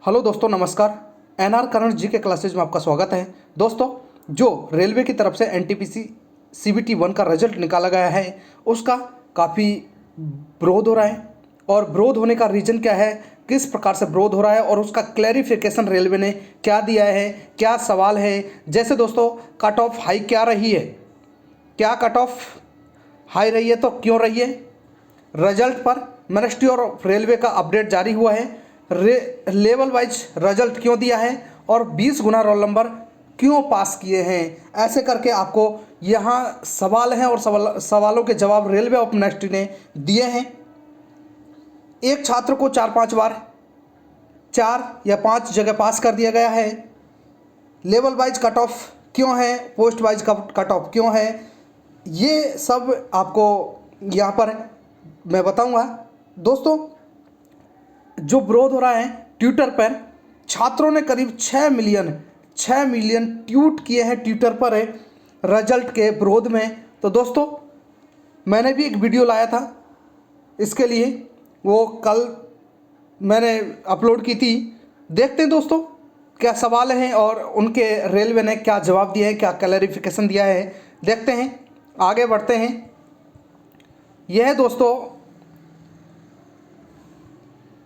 Hello दोस्तों, नमस्कार। NR current जी के क्लासेज में आपका स्वागत है। दोस्तों, जो रेलवे की तरफ से एनटीपीसी सीबीटी 1 का रिजल्ट निकाला गया है उसका काफ़ी विरोध हो रहा है। और विरोध होने का रीज़न क्या है, किस प्रकार से विरोध हो रहा है और उसका क्लैरिफिकेशन रेलवे ने क्या दिया है, क्या सवाल है। जैसे दोस्तों, कट ऑफ हाई क्या रही है, क्या कट ऑफ हाई रही है तो क्यों रही है। रिजल्ट पर मिनिस्ट्री और रेलवे का अपडेट जारी हुआ है। लेवल वाइज रिजल्ट क्यों दिया है और 20 गुना रोल नंबर क्यों पास किए हैं, ऐसे करके आपको यहाँ सवाल हैं और सवालों के जवाब रेलवे ऑफ मिनिस्ट्री ने दिए हैं। एक छात्र को 4-5 बार 4 या 5 जगह पास कर दिया गया है। लेवल वाइज कट ऑफ क्यों है, पोस्ट वाइज कट ऑफ क्यों है, ये सब आपको यहाँ पर मैं बताऊंगा। दोस्तों, जो विरोध हो रहा है ट्विटर पर, छात्रों ने करीब 6 मिलियन ट्वीट किए हैं ट्विटर पर रिजल्ट के विरोध में। तो दोस्तों, मैंने भी एक वीडियो लाया था इसके लिए, वो कल मैंने अपलोड की थी। देखते हैं दोस्तों क्या सवाल हैं और उनके रेलवे ने क्या जवाब दिया है, क्या क्लैरिफिकेशन दिया है। देखते हैं, आगे बढ़ते हैं। यह है दोस्तों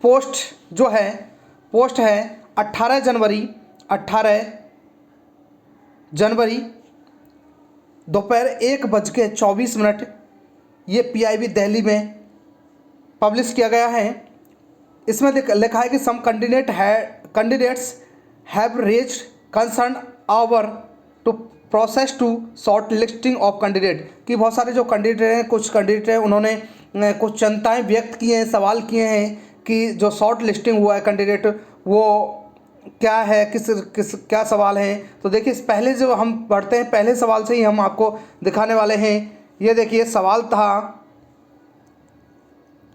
पोस्ट है 18 जनवरी दोपहर 1:24। ये पीआईबी दिल्ली में पब्लिश किया गया है। इसमें लिखा है कि some candidates have raised concern over to process to short listing of candidate, कि बहुत सारे जो कैंडिडेट हैं, कुछ कैंडिडेट हैं, उन्होंने कुछ चिंताएं व्यक्त की हैं, सवाल किए हैं कि जो शॉर्ट लिस्टिंग हुआ है कैंडिडेट वो क्या है, क्या सवाल हैं। तो देखिए, पहले जो हम पढ़ते हैं, पहले सवाल से ही हम आपको दिखाने वाले हैं। ये देखिए सवाल था,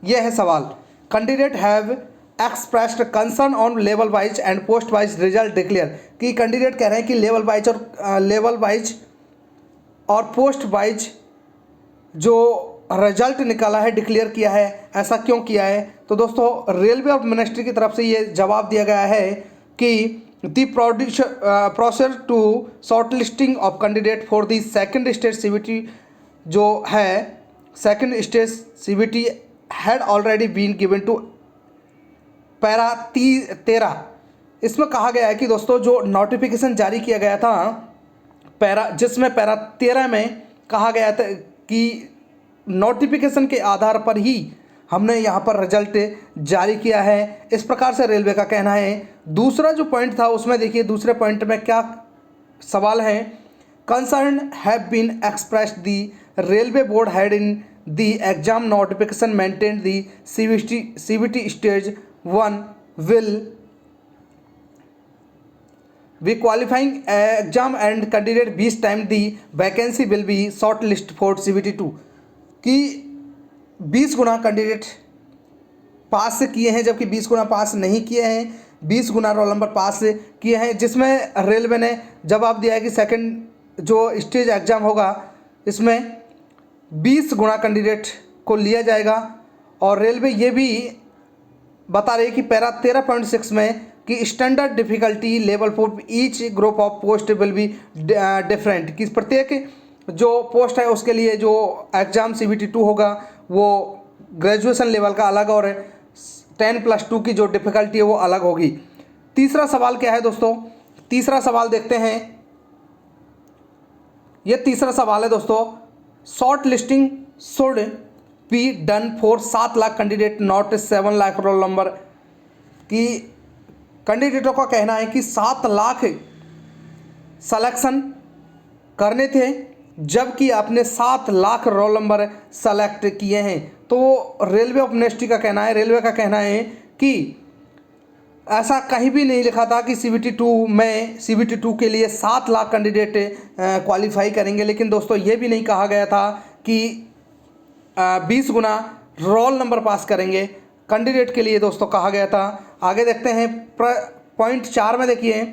ये है सवाल। Candidate have expressed concern on level wise and post wise result declare, कि कैंडिडेट कह रहे हैं कि लेवल वाइज और पोस्ट वाइज जो रिजल्ट निकाला है, डिक्लेयर किया है, ऐसा क्यों किया है। तो दोस्तों, रेलवे ऑफ मिनिस्ट्री की तरफ से ये जवाब दिया गया है कि the process to short listing of candidate for the second stage CBT जो है, second stage CBT had already been given to para 13। इसमें कहा गया है कि दोस्तों, जो नोटिफिकेशन जारी किया गया था जिसमें पैरा 13 में कहा गया था कि नोटिफिकेशन के आधार पर ही हमने यहाँ पर रिजल्ट जारी किया है, इस प्रकार से रेलवे का कहना है। दूसरा जो पॉइंट था उसमें देखिए, दूसरे पॉइंट में क्या सवाल है। Concern have been expressed the railway board had in the exam notification maintain the CBT stage 1 will be qualifying exam and candidate 20 time the vacancy will be short list for CBT 2, कि 20 गुना candidate pass किए हैं, जबकि 20 गुना पास नहीं किए हैं, 20 गुना roll number पास किए हैं। जिसमें रेलवे ने जवाब दिया है कि सेकंड जो स्टेज एग्ज़ाम होगा इसमें 20 गुना कैंडिडेट को लिया जाएगा। और रेलवे ये भी बता रही है कि पैरा 13.6 में कि standard difficulty level for each group of post will be different, कि प्रत्येक जो पोस्ट है उसके लिए जो एग्ज़ाम सीबीटी 2 होगा वो ग्रेजुएशन लेवल का अलग और 10+2 की जो डिफ़िकल्टी है वो अलग होगी। तीसरा सवाल क्या है दोस्तों, तीसरा सवाल देखते हैं। ये तीसरा सवाल है दोस्तों, short listing should be done for 7 lakh candidate not 7 lakh roll number, कि कैंडिडेटों का कहना है कि 7 लाख सलेक्शन करने थे, जबकि आपने 7 लाख रोल नंबर सेलेक्ट किए हैं। तो रेलवे ऑफ मिनिस्ट्री का कहना है, रेलवे का कहना है कि ऐसा कहीं भी नहीं लिखा था कि सीबीटी 2 के लिए 7 लाख कैंडिडेट क्वालिफाई करेंगे। लेकिन दोस्तों, ये भी नहीं कहा गया था कि 20 गुना रोल नंबर पास करेंगे कैंडिडेट के लिए, दोस्तों कहा गया था। आगे देखते हैं पॉइंट 4 में। देखिए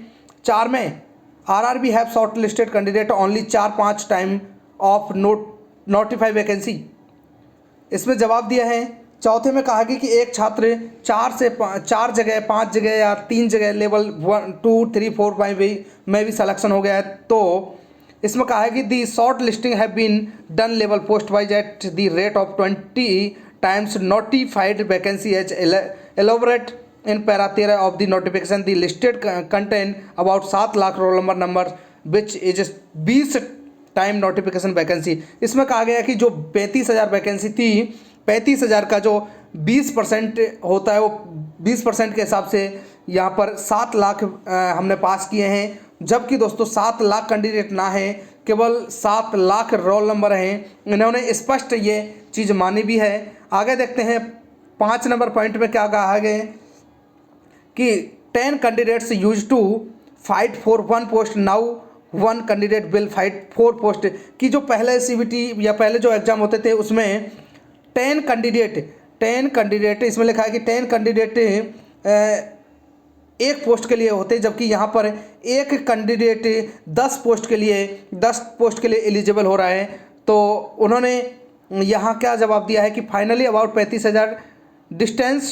4 में RRB have short listed candidate only 4-5 time of notify vacancy. इसमें जवाब दिया है चौथे में कहा गया कि एक छात्र चार जगह, 5 जगह या 3 जगह लेवल 1 2 3 4 5 में भी सिलेक्शन हो गया है। तो इसमें कहा है कि the short listing have been done level post wise at the rate of 20 times notified vacancy as elaborate in para 13 of the notification the listed contain about 7 lakh roll number which is 20 time notification vacancy. इसमें कहा गया कि जो 35,000 vacancy थी, 35,000 का जो 20% होता है वो 20% के हिसाब से यहाँ पर 7 लाख हमने पास किए हैं। जबकि दोस्तों 7 लाख कैंडिडेट ना है, केवल 7 लाख रोल नंबर हैं। इन्होंने स्पष्ट ये चीज़ मानी भी है। आगे देखते हैं 5 नंबर पॉइंट में क्या कहा गया कि 10 candidates use to fight for 1 post, now 1 candidate will fight 4 post. कि जो पहले सीबीटी या पहले जो एग्ज़ाम होते थे उसमें 10 कैंडिडेट इसमें लिखा है कि 10 कैंडिडेट एक पोस्ट के लिए होते, जबकि यहाँ पर एक कैंडिडेट 10 पोस्ट के लिए एलिजिबल हो रहा है। तो उन्होंने यहाँ क्या जवाब दिया है कि finally about 35,000 distance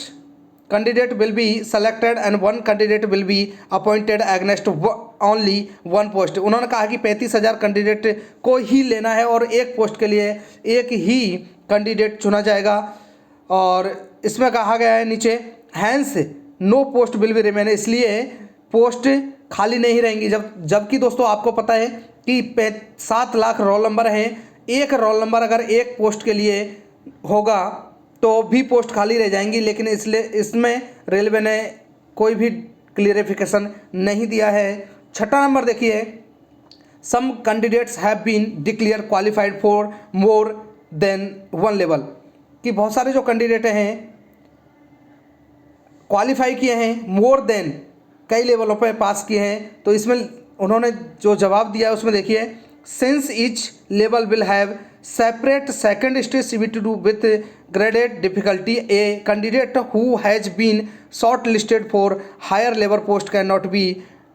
candidate will be selected and 1 candidate will be appointed against only 1 post. उन्होंने कहा कि 35,000 कैंडिडेट को ही लेना है और एक पोस्ट के लिए एक ही कैंडिडेट चुना जाएगा। और इसमें कहा गया है नीचे hence no post will be remain, इसलिए पोस्ट खाली नहीं रहेंगी। जबकि दोस्तों आपको पता है कि 7 लाख रोल नंबर हैं, एक रोल नंबर अगर एक पोस्ट के लिए होगा तो भी पोस्ट खाली रह जाएंगी, लेकिन इसलिए इसमें रेलवे ने कोई भी क्लियरिफिकेशन नहीं दिया है। 6ठा नंबर देखिए, some candidates have been declare qualified for more than 1 level. कि बहुत सारे जो कैंडिडेट हैं क्वालिफाई किए हैं, मोर देन कई लेवलों पर पास किए हैं। तो इसमें उन्होंने जो जवाब दिया है उसमें देखिए, since each level will have separate second stage CBT2 with graded difficulty, a candidate who has been short listed for higher level post can not be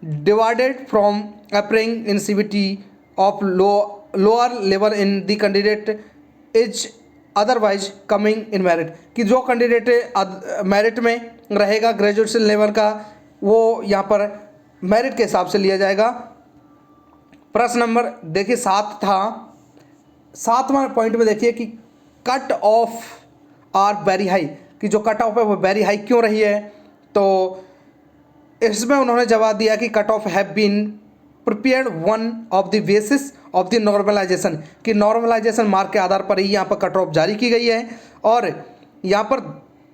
divided from appearing in CBT of lower level in the candidate is otherwise coming in merit. कि जो candidate merit में रहेगा graduation level का, वो यहाँ पर merit के हिसाब से लिया जाएगा। प्रश्न नंबर देखिए 7 था। 7वां पॉइंट में देखिए कि cut off are very high, कि जो कट ऑफ है वो वेरी हाई क्यों रही है। तो इसमें उन्होंने जवाब दिया कि cut off have been prepared one of the basis of the normalization, कि नॉर्मलाइजेशन मार्क के आधार पर ही यहाँ पर कट ऑफ जारी की गई है। और यहाँ पर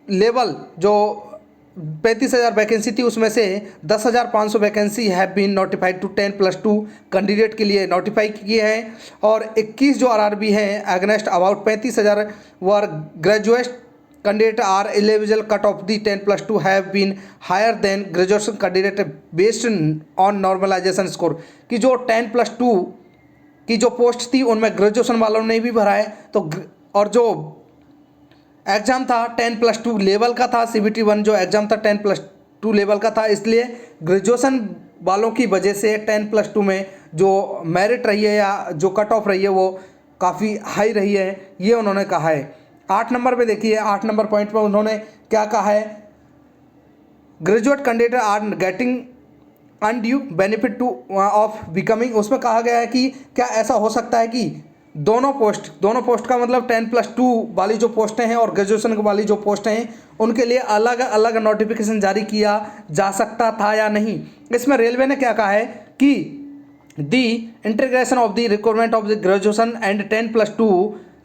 लेवल जो 35,000 वैकेंसी थी उसमें से 10,500 vacancy have been notified to 10+2 candidate के लिए नोटिफाई किए हैं। और 21 जो RRB हैं against about 35,000 were graduate candidate are eligible, cut off the 10+2 have been higher than graduation candidate based on normalization score. कि जो 10+2 की जो पोस्ट थी उनमें ग्रेजुएशन वालों ने भी भरा है। तो और जो एग्ज़ाम था 10+2 लेवल का था, CBT1 जो एग्ज़ाम था 10+2 लेवल का था, इसलिए ग्रेजुएशन वालों की वजह से 10+2 में जो मेरिट रही है या जो कट ऑफ रही है वो काफ़ी हाई रही है, ये उन्होंने कहा है। 8 नंबर पे देखिए, 8 नंबर पॉइंट पर उन्होंने क्या कहा है, graduate candidate are getting undue benefit to of becoming. उसमें कहा गया है कि क्या ऐसा हो सकता है कि दोनों पोस्ट का मतलब 10+2 वाली जो पोस्टें हैं और ग्रेजुएशन वाली जो पोस्टें हैं उनके लिए अलग अलग नोटिफिकेशन जारी किया जा सकता था या नहीं। इसमें रेलवे ने क्या कहा है कि the integration of the requirement of the graduation and 10+2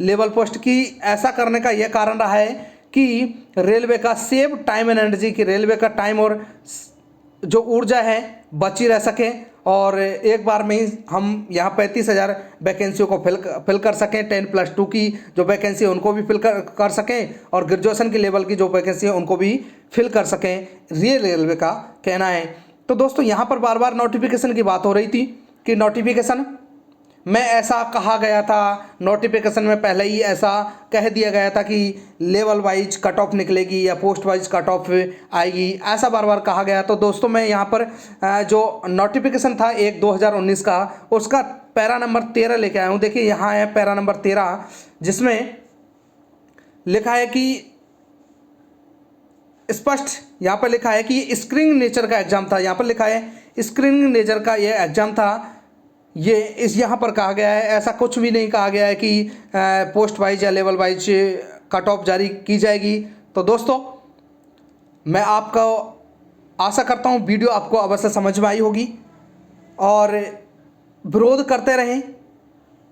level post की ऐसा करने का यह कारण रहा है कि रेलवे का सेव टाइम एंड एनर्जी, की रेलवे का टाइम और जो ऊर्जा है बची रह सके और एक बार में ही हम यहाँ 35,000 वैकेंसियों को फिल कर सकें। 10+2 की जो वैकेंसी है उनको भी फिल कर सकें और ग्रेजुएशन के लेवल की जो वैकेंसी है उनको भी फिल कर सकें, ये रेलवे का कहना है। तो दोस्तों यहाँ पर बार बार नोटिफिकेशन की बात हो रही थी कि नोटिफिकेशन में ऐसा कहा गया था, नोटिफिकेशन में पहले ही ऐसा कह दिया गया था कि लेवल वाइज कट ऑफ निकलेगी या पोस्ट वाइज कट ऑफ आएगी, ऐसा बार बार कहा गया। तो दोस्तों मैं यहाँ पर जो नोटिफिकेशन था 1/2019 का, उसका पैरा नंबर 13 लेके आया हूँ। देखिए यहाँ है पैरा नंबर 13, जिसमें लिखा है कि स्पष्ट यहाँ पर लिखा है कि ये स्क्रीनिंग नेचर का एग्ज़ाम था। यहाँ पर लिखा है स्क्रीनिंग नेचर का ये एग्ज़ाम था। ये इस यहाँ पर कहा गया है, ऐसा कुछ भी नहीं कहा गया है कि पोस्ट वाइज या लेवल वाइज कट ऑफ जारी की जाएगी। तो दोस्तों मैं आपको आशा करता हूँ वीडियो आपको अवश्य समझ में आई होगी और विरोध करते रहें,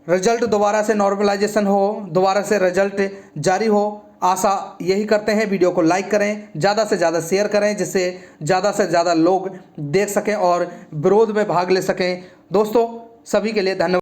रिजल्ट दोबारा से नॉर्मलाइजेशन हो, दोबारा से रिजल्ट जारी हो, आशा यही करते हैं। वीडियो को लाइक करें, ज़्यादा से ज़्यादा शेयर करें, जिससे ज़्यादा से ज़्यादा लोग देख सकें और विरोध में भाग ले सकें। दोस्तों सभी के लिए धन्यवाद।